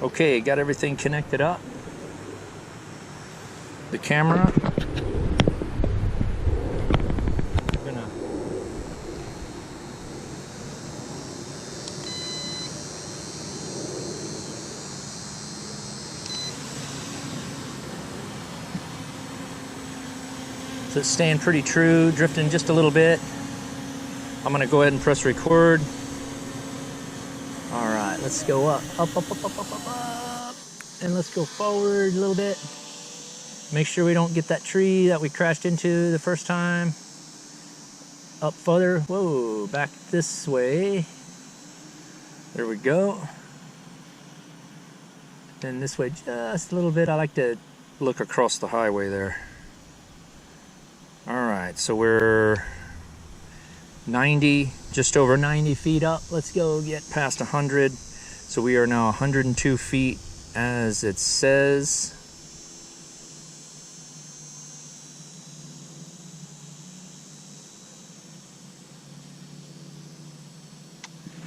Okay, got everything connected up. The camera. So it's staying pretty true, drifting just a little bit. I'm gonna go ahead and press record. All right, let's go up. And let's go forward a little bit. Make sure we don't get that tree that we crashed into the first time. Up further, whoa, back this way. There we go. Then this way just a little bit. I like to look across the highway there. All right, so we're 90, just over 90 feet up. Let's go get past 100. So we are now 102 feet as it says.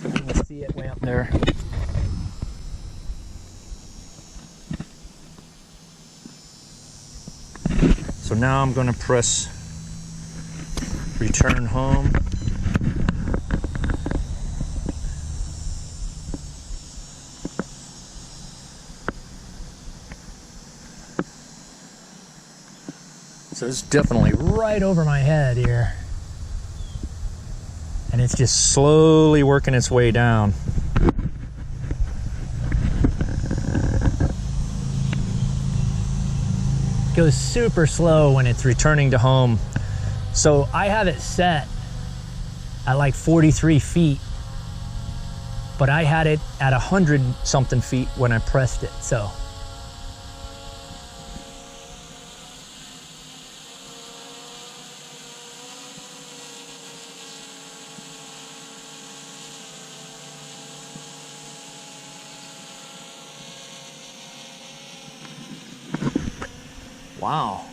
You can see it way up there. So now I'm going to press return home. So it's definitely right over my head here. And it's just slowly working its way down. It goes super slow when it's returning to home. So I have it set at like 43 feet, but I had it at 100 something feet when I pressed it, so. Wow.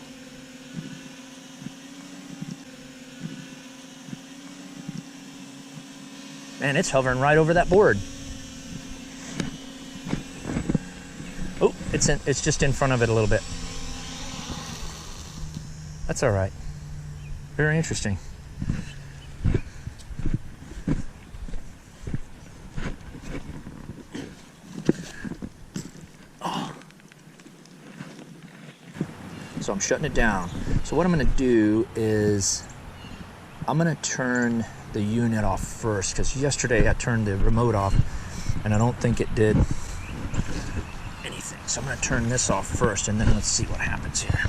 Man, it's hovering right over that board. Oh, it's just in front of it a little bit. That's all right. Very interesting. Oh. So I'm shutting it down. So what I'm gonna do is I'm gonna turn the unit off first, because yesterday I turned the remote off and I don't think it did anything. So I'm going to turn this off first and then let's see what happens here.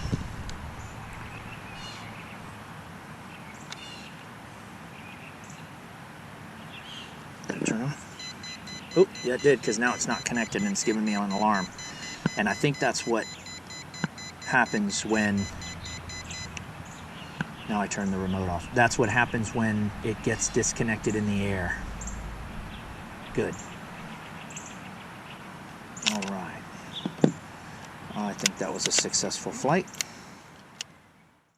Did it turn on? Oh, yeah, it did, because now it's not connected and it's giving me an alarm. And I think that's what happens when... Now I turn the remote off. That's what happens when it gets disconnected in the air. Good. All right. I think that was a successful flight.